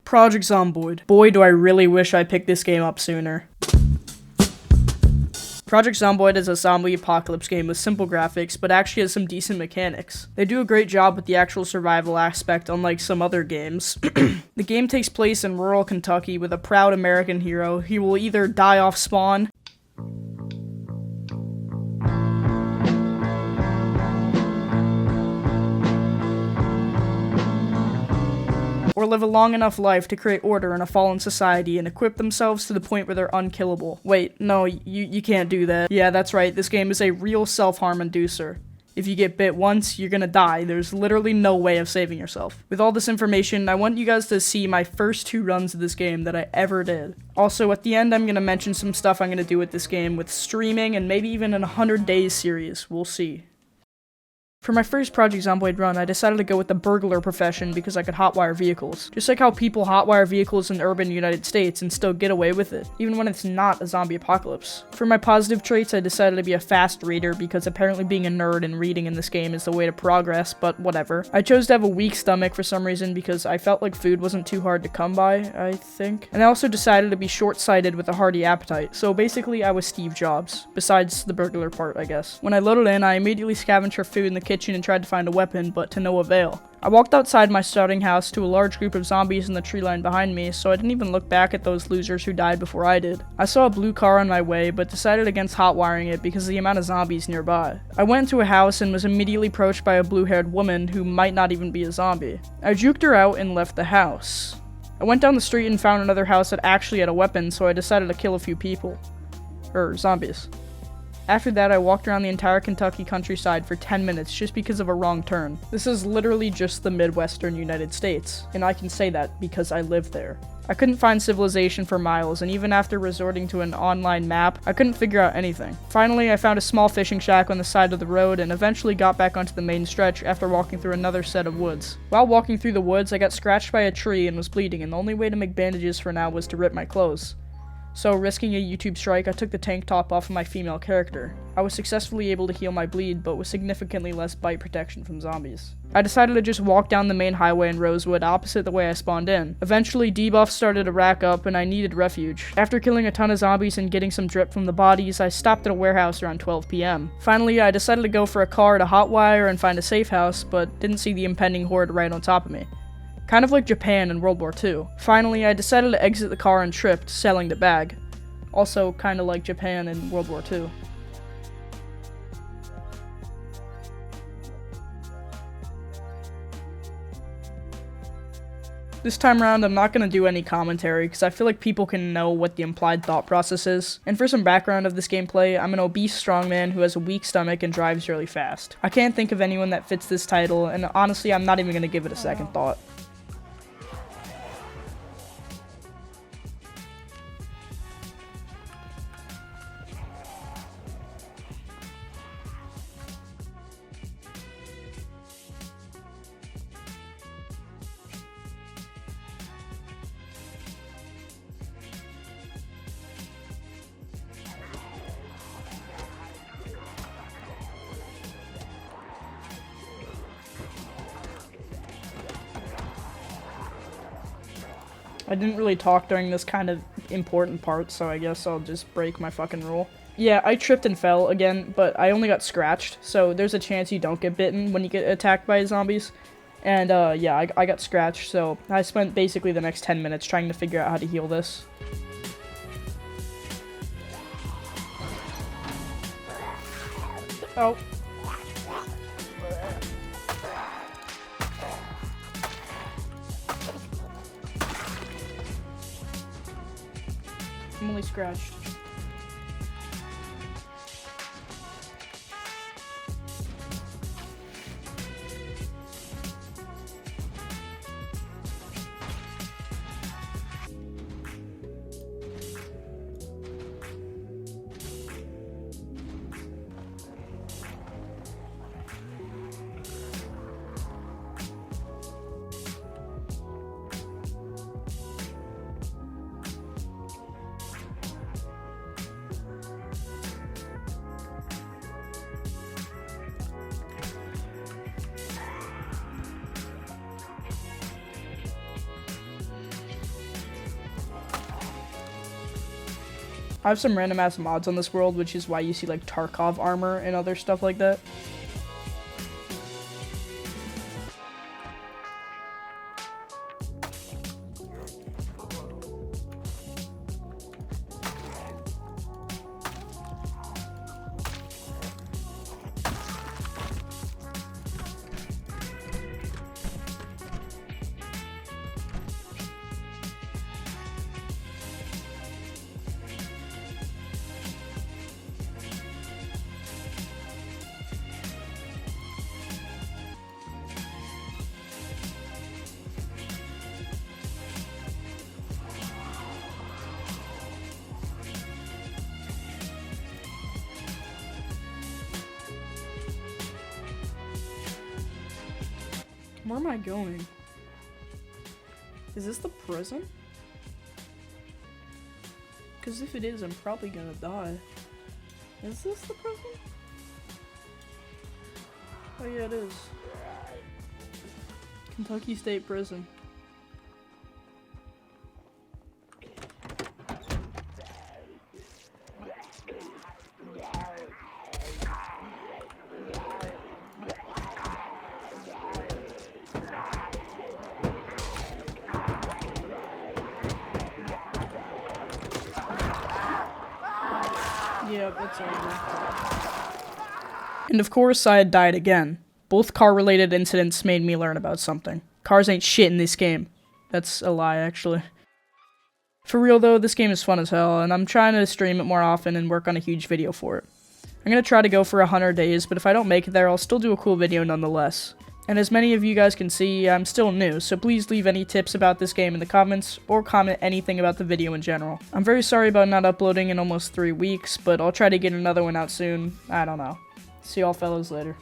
Project Zomboid. Boy, do I really wish I picked this game up sooner. Project Zomboid is a zombie apocalypse game with simple graphics, but actually has some decent mechanics. They do a great job with the actual survival aspect, unlike some other games. The game takes place in rural Kentucky with a proud American hero. He will either die off spawn, or live a long enough life to create order in a fallen society and equip themselves to the point where they're unkillable. Wait, no, you can't do that. Yeah, that's right, this game is a real self-harm inducer. If you get bit once, you're gonna die. There's literally no way of saving yourself. With all this information, I want you guys to see my first 2 runs of this game that I ever did. Also, at the end, I'm gonna mention some stuff I'm gonna do with this game with streaming and maybe even an 100 days series. We'll see. For my first Project Zomboid run, I decided to go with the burglar profession because I could hotwire vehicles. Just like how people hotwire vehicles in urban United States and still get away with it, even when it's not a zombie apocalypse. For my positive traits, I decided to be a fast reader because apparently being a nerd and reading in this game is the way to progress, but whatever. I chose to have a weak stomach for some reason because I felt like food wasn't too hard to come by, I think. And I also decided to be short-sighted with a hearty appetite, so basically I was Steve Jobs, besides the burglar part, I guess. When I loaded in, I immediately scavenged for food in the kitchen and tried to find a weapon, but to no avail. I walked outside my starting house to a large group of zombies in the tree line behind me, so I didn't even look back at those losers who died before I did. I saw a blue car on my way, but decided against hotwiring it because of the amount of zombies nearby. I went into a house and was immediately approached by a blue-haired woman who might not even be a zombie. I juked her out and left the house. I went down the street and found another house that actually had a weapon, so I decided to kill a few people. Zombies. After that, I walked around the entire Kentucky countryside for 10 minutes just because of a wrong turn. This is literally just the Midwestern United States, and I can say that because I lived there. I couldn't find civilization for miles, and even after resorting to an online map, I couldn't figure out anything. Finally, I found a small fishing shack on the side of the road and eventually got back onto the main stretch after walking through another set of woods. While walking through the woods, I got scratched by a tree and was bleeding, and the only way to make bandages for now was to rip my clothes. So, risking a YouTube strike, I took the tank top off of my female character. I was successfully able to heal my bleed, but with significantly less bite protection from zombies. I decided to just walk down the main highway in Rosewood opposite the way I spawned in. Eventually, debuffs started to rack up and I needed refuge. After killing a ton of zombies and getting some drip from the bodies, I stopped at a warehouse around 12 p.m. Finally, I decided to go for a car to hotwire and find a safe house, but didn't see the impending horde right on top of me. Kind of like Japan in World War II. Finally, I decided to exit the car and tripped, selling the bag. Also, kinda like Japan in World War II. This time around, I'm not gonna do any commentary, because I feel like people can know what the implied thought process is. And for some background of this gameplay, I'm an obese strongman who has a weak stomach and drives really fast. I can't think of anyone that fits this title, and honestly, I'm not even gonna give it a second thought. I didn't really talk during this kind of important part, so I guess I'll just break my fucking rule. Yeah, I tripped and fell again, but I only got scratched, so there's a chance you don't get bitten when you get attacked by zombies. And yeah, I got scratched, so I spent basically the next 10 minutes trying to figure out how to heal this. Oh. I'm only scratched. I have some random ass mods on this world, which is why you see like Tarkov armor and other stuff like that. Where am I going? Is this the prison? Because if it is, I'm probably gonna die. Is this the prison? Oh yeah, it is. Kentucky State Prison. Yep, it's over. And of course, I had died again. Both car-related incidents made me learn about something. Cars ain't shit in this game. That's a lie, actually. For real though, this game is fun as hell, and I'm trying to stream it more often and work on a huge video for it. I'm gonna try to go for 100 days, but if I don't make it there, I'll still do a cool video nonetheless. And as many of you guys can see, I'm still new, so please leave any tips about this game in the comments, or comment anything about the video in general. I'm very sorry about not uploading in almost 3 weeks, but I'll try to get another one out soon. I don't know. See y'all fellas later.